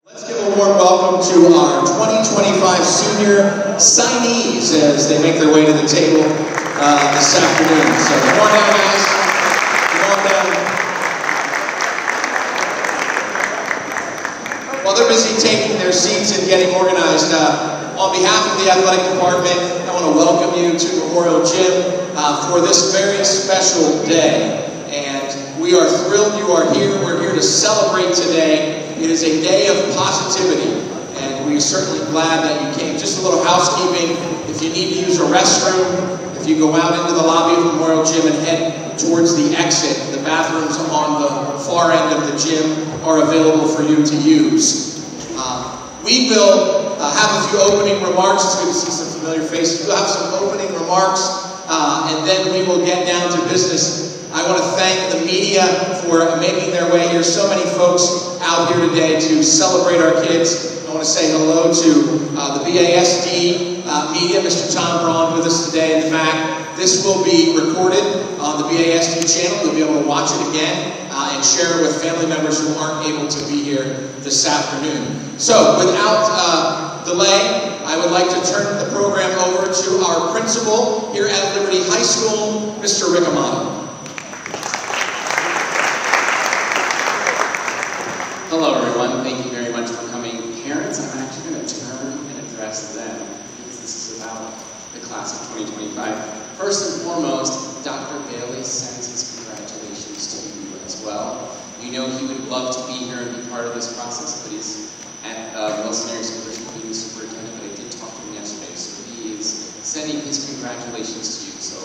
Let's give a warm welcome to our 2025 senior signees as they make their way to the table this afternoon. So come on down, guys. Come on down. While they're busy taking their seats and getting organized, on behalf of the athletic department, I want to welcome you to Memorial Gym for this very special day. And we are thrilled you are here. We're here to celebrate today. It is a day of positivity, and we're certainly glad that you came. Just a little housekeeping. If you need to use a restroom, if you go out into the lobby of Memorial Gym and head towards the exit, the bathrooms on the far end of the gym are available for you to use. We will have a few opening remarks. It's good to see some familiar faces. We'll have some opening remarks, and then we will get down to business. I want to thank the media for making their way here. So many folks out here today to celebrate our kids. I want to say hello to the BASD media, Mr. Tom Braun with us today. In fact, this will be recorded on the BASD channel. You'll be able to watch it again and share it with family members who aren't able to be here this afternoon. So, without delay, I would like to turn the program over to our principal here at Liberty High School, Mr. Rick Amato. Hello everyone, thank you very much for coming. Parents, I'm actually going to turn and address them because this is about the class of 2025. First and foremost, Dr. Bailey sends his congratulations to you as well. You know he would love to be here and be part of this process, but he's at Wilson Area School District being the superintendent, but I did talk to him yesterday, so he is sending his congratulations to you. So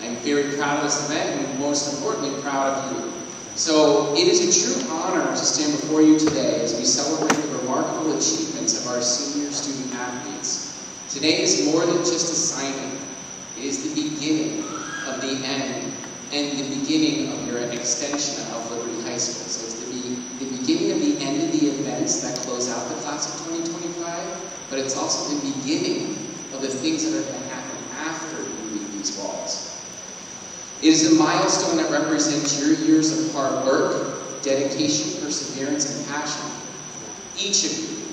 I'm very proud of this event and most importantly proud of you. So it is a true honor to stand before you today as we celebrate the remarkable achievements of our senior student athletes. Today is more than just a signing. It is the beginning of the end and the beginning of your extension of Liberty High School. So it's the beginning of the end of the events that close out the class of 2025, but it's also the beginning of the things that are going to happen after you leave these walls. It is a milestone that represents your years of hard work, dedication, perseverance, and passion. Each of you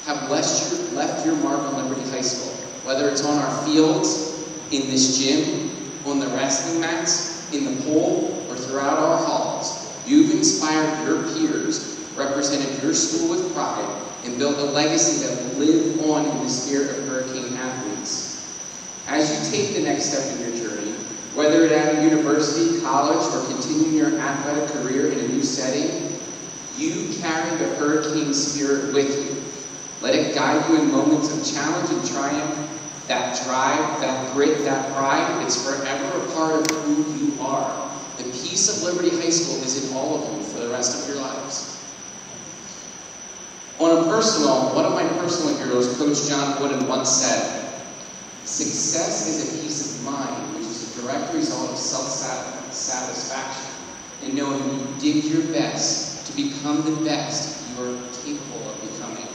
have left your mark on Liberty High School, whether it's on our fields, in this gym, on the wrestling mats, in the pool, or throughout our halls. You've inspired your peers, represented your school with pride, and built a legacy that will live on in the spirit of Hurricane athletes. As you take the next step in your journey, whether at a university, college, or continuing your athletic career in a new setting, you carry the Hurricane spirit with you. Let it guide you in moments of challenge and triumph. That drive, that grit, that pride, it's forever a part of who you are. The peace of Liberty High School is in all of you for the rest of your lives. One of my personal heroes, Coach John Wooden, once said, "Success is a peace of mind, which is a direct result of self-satisfaction and knowing you did your best to become the best you are capable of becoming."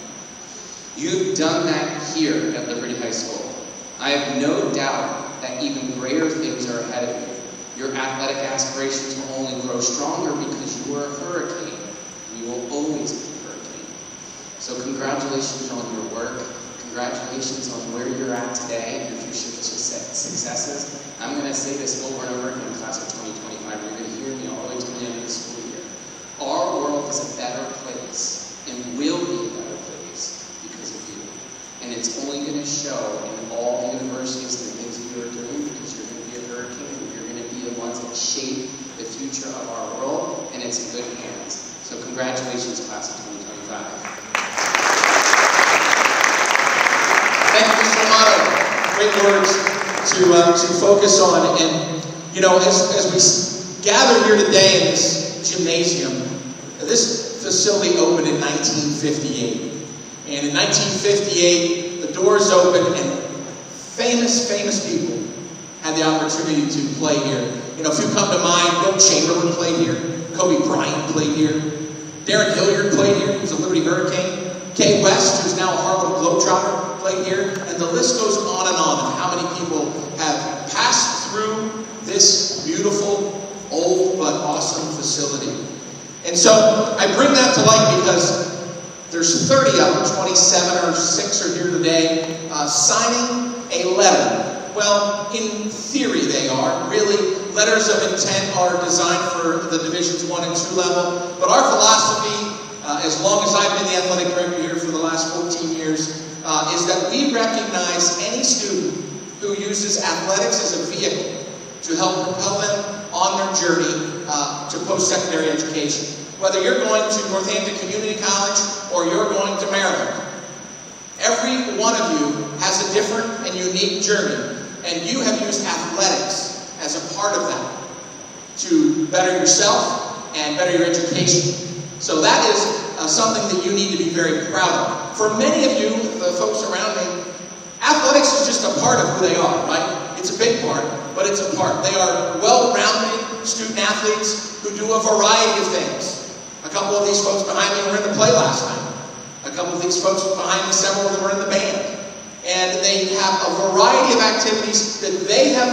You've done that here at Liberty High School. I have no doubt that even greater things are ahead of you. Your athletic aspirations will only grow stronger because you are a Hurricane. You will always be a Hurricane. So congratulations on your work. Congratulations on where you're at today and future successes. I'm going to say this over and over again in the class of 2025. You're going to hear me all the way to the end of the school year. Our world is a better place and will be a better place because of you. And it's only going to show in all the universities and the things that you are doing because you're going to be a Hurricane and you're going to be the ones that shape the future of our world, and it's in good hands. So congratulations, class of 2025. Thank you, Mr. Amato. Great words to focus on. And, you know, as we gather here today in this gymnasium, this facility opened in 1958. And in 1958, the doors opened and famous people had the opportunity to play here. You know, a few come to mind. Wilt Chamberlain played here. Kobe Bryant played here. Darren Hilliard played here. He was a Liberty Hurricane. Kay West, who's now a Harlem Globetrotter, played here. And the list goes on and on of how many people have passed through this beautiful, old, but awesome facility. And so I bring that to light because There's 30 of them, 27 or 6 are here today, signing a letter. Well, in theory they are. Really, letters of intent are designed for the Divisions 1 and 2 level. But our philosophy, as long as I've been the athletic director here for the last 14 years, is that we recognize any student who uses athletics as a vehicle to help propel them on their journey to post-secondary education. Whether you're going to Northampton Community College or you're going to Maryland, every one of you has a different and unique journey. And you have used athletics as a part of that to better yourself and better your education. So that is something that you need to be very proud of. For many of you, the folks around me, athletics is just a part of who they are, right? It's a big part, but it's a part. They are well-rounded student athletes who do a variety of things. A couple of these folks behind me were in the play last night. A couple of these folks behind me, several of them were in the band. And they have a variety of activities that they have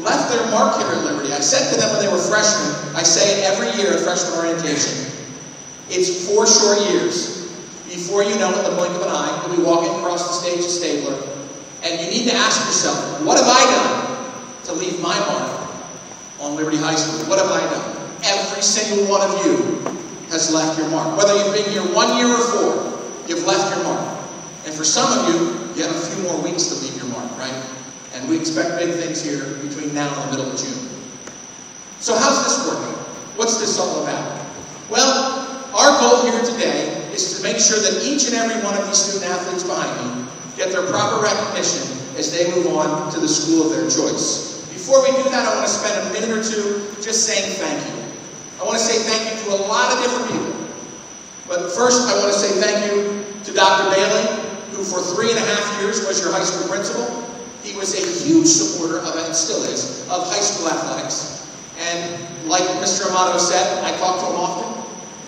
left their mark here at Liberty. I said to them when they were freshmen, I say it every year at freshman orientation, it's 4 short years. Before you know it, the blink of an eye, you'll be walking across the stage of Stabler, and you need to ask yourself, what have I done to leave my mark on Liberty High School? What have I done? Every single one of you has left your mark. Whether you've been here 1 year or 4, you've left your mark. And for some of you, you have a few more weeks to leave your mark, right? And we expect big things here between now and the middle of June. So how's this working? What's this all about? Well, our goal here today is to make sure that each and every one of these student athletes behind me get their proper recognition as they move on to the school of their choice. Before we do that, I want to spend a minute or two just saying thank you. I want to say thank you to a lot of different people. But first, I want to say thank you to Dr. Bailey, who for 3.5 years was your high school principal. He was a huge supporter of, and still is, of high school athletics. And like Mr. Amato said, I talk to him often.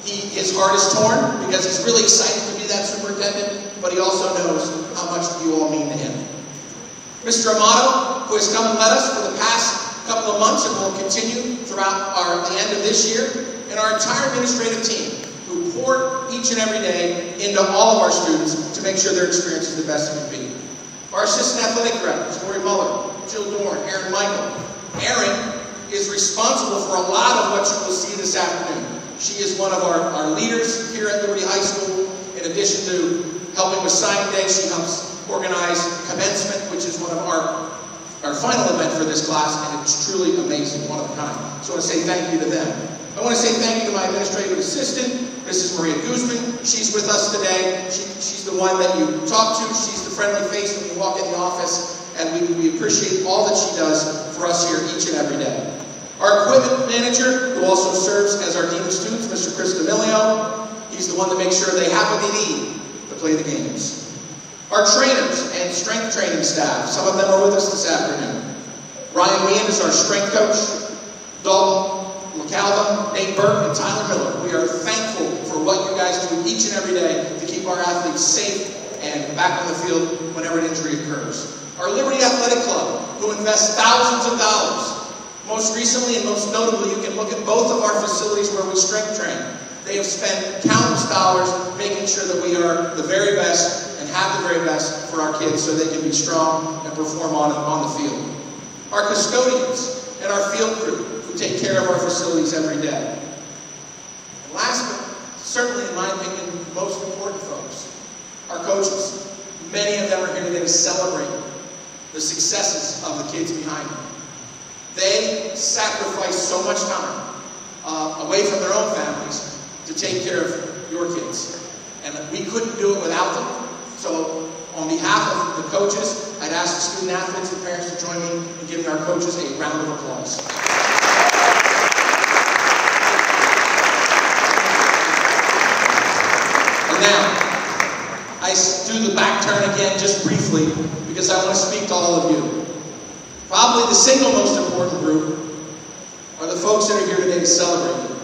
His heart is torn because he's really excited to be that superintendent, but he also knows how much you all mean to him. Mr. Amato, who has come and led us for the past couple of months and will continue throughout the end of this year, and our entire administrative team, who pour each and every day into all of our students to make sure their experience is the best it can be. Our assistant athletic directors, Lori Muller, Jill Dorn, Aaron Michael. Aaron is responsible for a lot of what you will see this afternoon. She is one of our leaders here at Liberty High School. In addition to helping with signing day, she helps organize commencement, which is one of our final event for this class, and it's truly amazing, one of a kind. So I want to say thank you to them. I want to say thank you to my administrative assistant, Mrs. Maria Guzman. She's with us today. She's the one that you talk to. She's the friendly face when you walk in the office, and we appreciate all that she does for us here each and every day. Our equipment manager, who also serves as our Dean of Students, Mr. Chris D'Amelio. He's the one to make sure they have what they need to play the games. Our trainers and strength training staff, some of them are with us this afternoon. Ryan Meehan is our strength coach. Dalton LaCalva, Nate Burke, and Tyler Miller. We are thankful for what you guys do each and every day to keep our athletes safe and back on the field whenever an injury occurs. Our Liberty Athletic Club, who invests thousands of dollars. Most recently and most notably, you can look at both of our facilities where we strength train. They have spent countless dollars making sure that we are the very best and have the very best for our kids so they can be strong and perform on the field. Our custodians and our field crew who take care of our facilities every day. And last but certainly, in my opinion, most important folks, our coaches. Many of them are here today to celebrate the successes of the kids behind them. They sacrifice so much time away from their own families to take care of your kids. And we couldn't do it without them. So on behalf of the coaches, I'd ask the student athletes and parents to join me in giving our coaches a round of applause. And now, I do the back turn again just briefly because I want to speak to all of you. Probably the single most important group are the folks that are here today to celebrate you.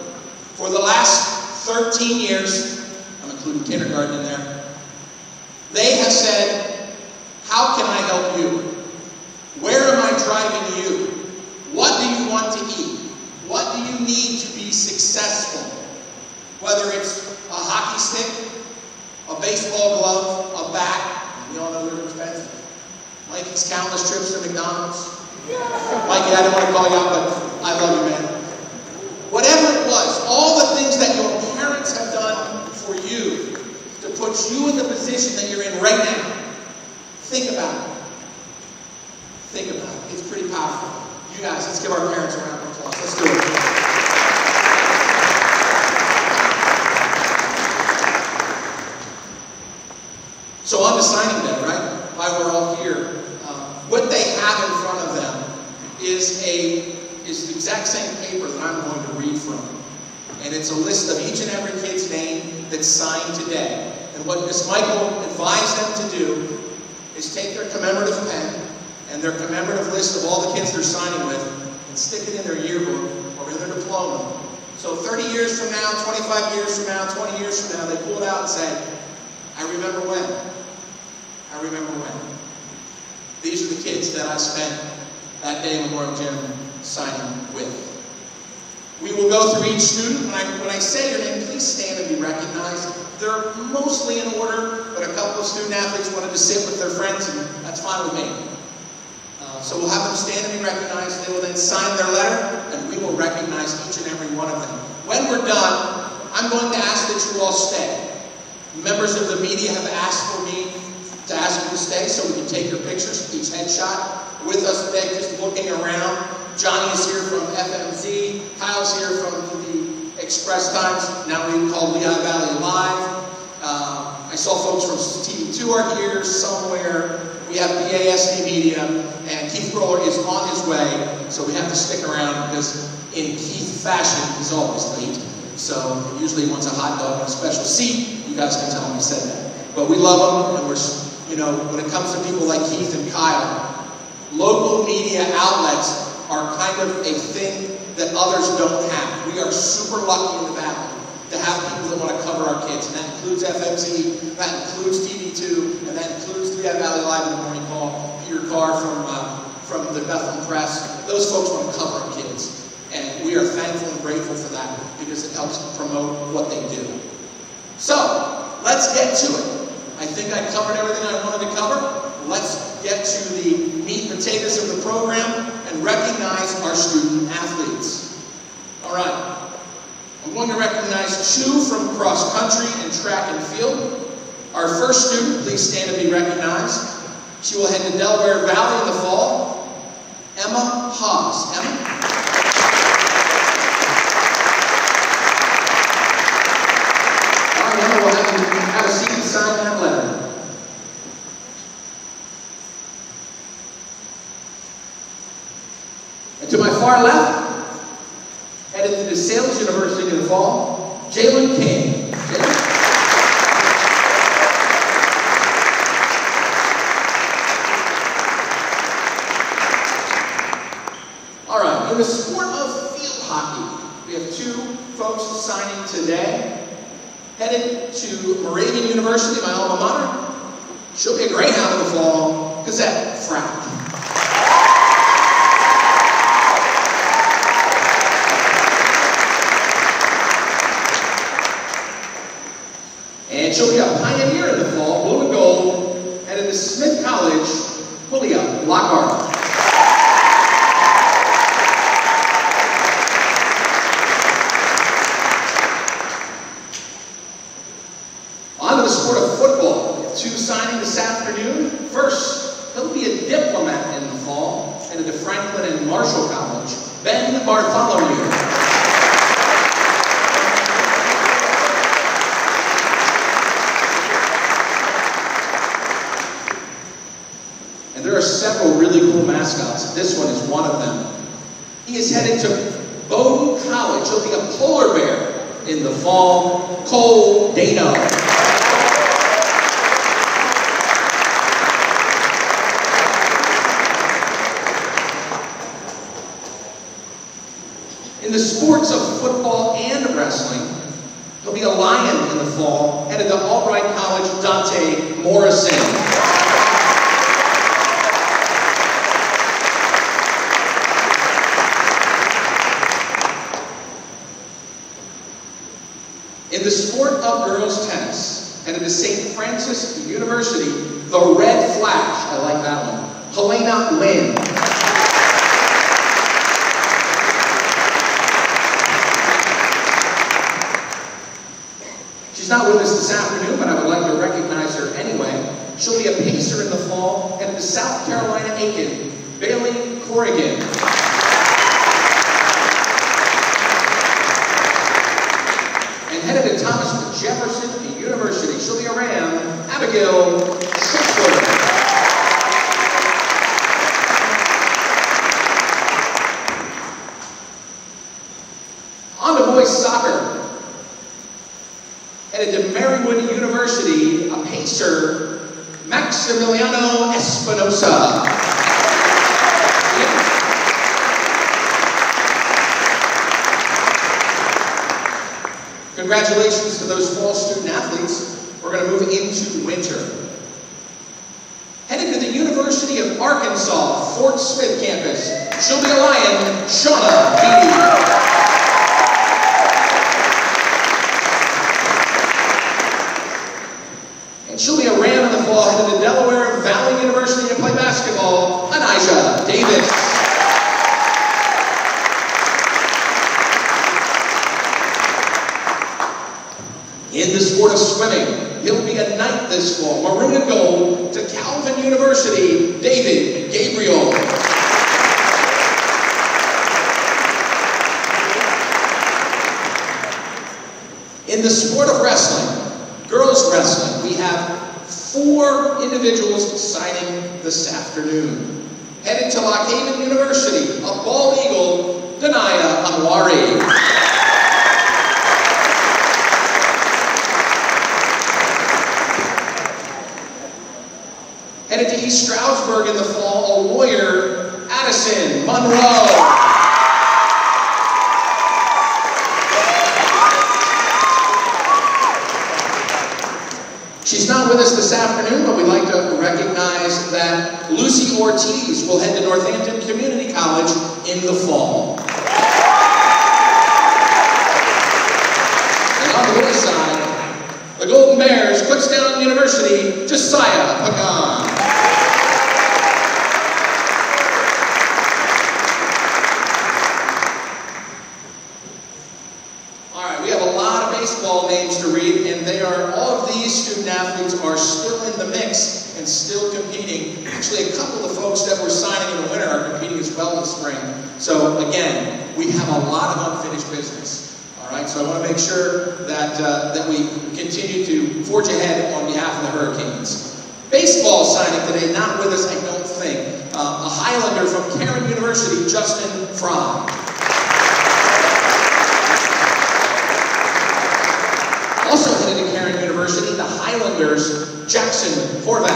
For the last 13 years, I'm including kindergarten in there, they have said, how can I help you? Where am I driving you? What do you want to eat? What do you need to be successful? Whether it's a hockey stick, a baseball glove, a bat. We all know they're expensive. Mikey's countless trips to McDonald's. Mikey, I didn't want to call you out, but I love you, man. Whatever it was, all the things that your parents have done for you to put you in the position that you're in right now, think about it. Think about it. It's pretty powerful. You guys, let's give our parents a round of applause. Let's do it. So on to signing day, right? While we're all here, what they have in front of them is the exact same paper that I'm going to read from. And it's a list of each and every kid's name that's signed today. And what Miss Michael advised them to do is take their commemorative pen and their commemorative list of all the kids they're signing with and stick it in their yearbook or in their diploma. So 30 years from now, 25 years from now, 20 years from now, they pull it out and say, I remember when. I remember when. These are the kids that I spent that day in Memorial Gym signing with. We will go through each student. When I say your name, please stand and be recognized. They're mostly in order, but a couple of student athletes wanted to sit with their friends, and that's fine with me. So we'll have them stand and be recognized. They will then sign their letter, and we will recognize each and every one of them. When we're done, I'm going to ask that you all stay. Members of the media have asked for me to ask you to stay so we can take your pictures, each headshot. With us today, just looking around, Johnny is here from FMZ, Kyle's here from the Express Times, now we call Lehigh Valley Live. I saw folks from TV2 are here somewhere. We have BASD Media, and Keith Groller is on his way, so we have to stick around because in Keith fashion, he's always late. So usually he wants a hot dog and a special seat. You guys can tell him he said that. But we love him, and we're, when it comes to people like Keith and Kyle, local media outlets are kind of a thing that others don't have. We are super lucky in the Valley to have people that want to cover our kids, and that includes FMZ, that includes TV2, and that includes Lehigh Valley Live in the Morning Call, Peter Carr from the Bethlehem Press. Those folks want to cover our kids, and we are thankful and grateful for that because it helps promote what they do. So, let's get to it. I think I covered everything I wanted to cover. Let's get to the meat and potatoes of the program and recognize our student athletes. All right. I'm going to recognize two from cross country and track and field. Our first student, please stand and be recognized. She will head to Delaware Valley in the fall. Emma Haas. Emma? All right, Emma, we'll have a seat and sign that letter. And to my far left, headed to DeSales University in the fall, Jalen King. Jalen? All right, in the sport of field hockey, we have two folks signing today. Headed to Moravian University, my alma mater. She'll be a Greyhound in the fall, Gazette Frack. And she'll be a Pioneer in the fall, blue and gold, headed to Smith College, William Lockhart. On to the sport of football. We have two signing this afternoon. First, he'll be a diplomat in the fall, headed to Franklin and Marshall College, Ben Bartholomew. There are several really cool mascots. This one is one of them. He is headed to Bowdoin College. He'll be a polar bear in the fall. Cole Dano. In the sports of football and wrestling, he'll be a Lion in the fall. Headed to Albright College, Dante Morrison. In the sport of girls tennis, headed to St. Francis University, the Red Flash, I like that one, Helena Lynn. She's not with us this afternoon, but I would like to recognize her anyway. She'll be a pacer in the fall, headed to South Carolina Aiken, Bailey Corrigan. And headed to Thomas Jefferson University, she'll be a Ram, Abigail Schultzberg. On to boys soccer. Headed to Marywood University, a pacer, Maximiliano Espinosa. Congratulations to those fall student athletes. We're going to move into winter. Headed to the University of Arkansas, Fort Smith campus, she'll be a Lion, Shauna Beatty. And she'll be a Ram in the fall, headed to Delaware Valley University to play basketball, Anijah Davis. In the sport of swimming, he'll be a knight this fall, maroon and gold, to Calvin University, David Gabriel. In the sport of wrestling, girls wrestling, we have 4 individuals signing this afternoon. Headed to Lock Haven University, a bald eagle, Denia Anwari. Headed to East Stroudsburg in the fall, a lawyer, Addison Monroe. She's not with us this afternoon, but we'd like to recognize that Lucy Ortiz will head to Northampton Community College in the fall. And on the women's side, the Golden Bears, Kutztown University, Josiah Pagan. All right, we have a lot of baseball names to read, and all of these student athletes are still in the mix and still competing. Actually, a couple of the folks that were signing in the winter are competing as well in the spring. So again, we have a lot of unfinished business. All right, so I want to make sure that that we continue to forge ahead on behalf of the Hurricanes. Baseball signing today, not with us, I don't think. A Highlander from Cairn University, Justin Fry. Also headed to Cairn University, the Highlanders, Jackson Horvath.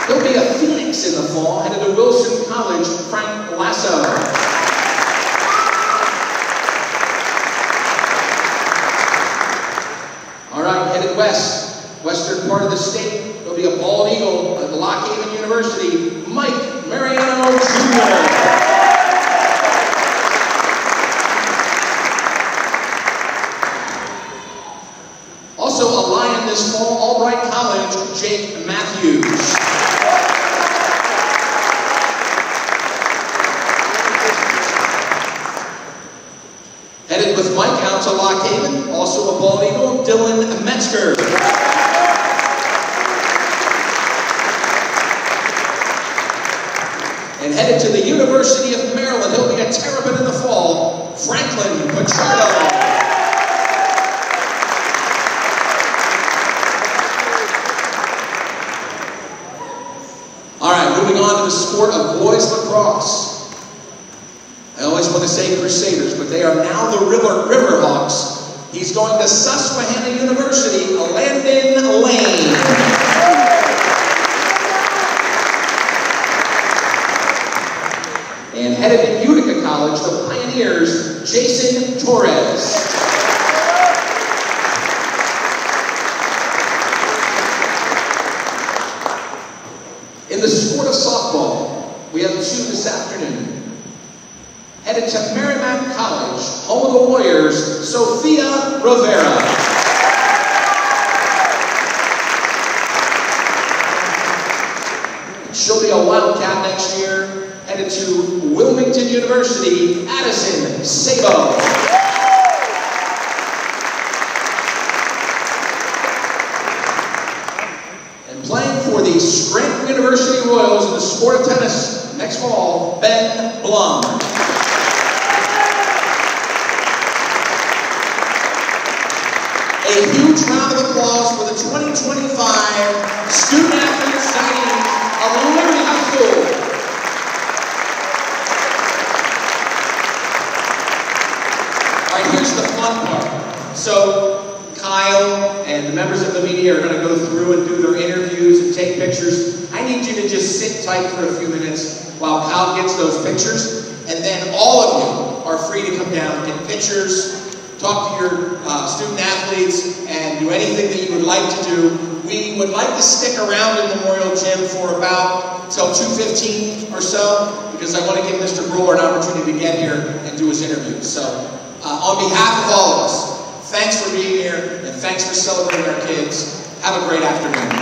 He'll be a Phoenix in the fall, headed to Wilson College, Frank Lasso. All right, headed west, western part of the state, there'll be a bald eagle at Lock Haven University, Mike Mariano Jr. Also a Lion this fall, Albright College, Jake Matthews. Headed with Mike out to Lock Haven, also a bald eagle, Dylan Metzger. And headed to the University of Maryland, he'll be a Terrapin in the fall, Franklin Pichardo. All right, moving on to the sport of boys lacrosse. I always want to say Crusaders, but they are now the Riverhawks. He's going to Susquehanna University, Landon Lane. And headed to Utica College, the Pioneers, Jason Torres. In the sport of softball, we have 2 this afternoon. Headed to Merrimack College, of the Warriors, Sophia Rivera. She'll be a Wildcat next year, headed to Wilmington University, Addison Sabo. And playing for the Scranton University Royals in the sport of tennis next fall, Ben Blum. A huge round of applause for the 2025 student athlete signing of Liberty High School. All right, here's the fun part. So Kyle and the members of the media are going to go through and do their interviews and take pictures. I need you to just sit tight for a few minutes while Kyle gets those pictures, and then all of you are free to come down and get pictures, talk to your student athletes, and do anything that you would like to do. We would like to stick around in Memorial Gym for about till 2:15 or so, because I want to give Mr. Brewer an opportunity to get here and do his interview. So, on behalf of all of us, thanks for being here, and thanks for celebrating our kids. Have a great afternoon.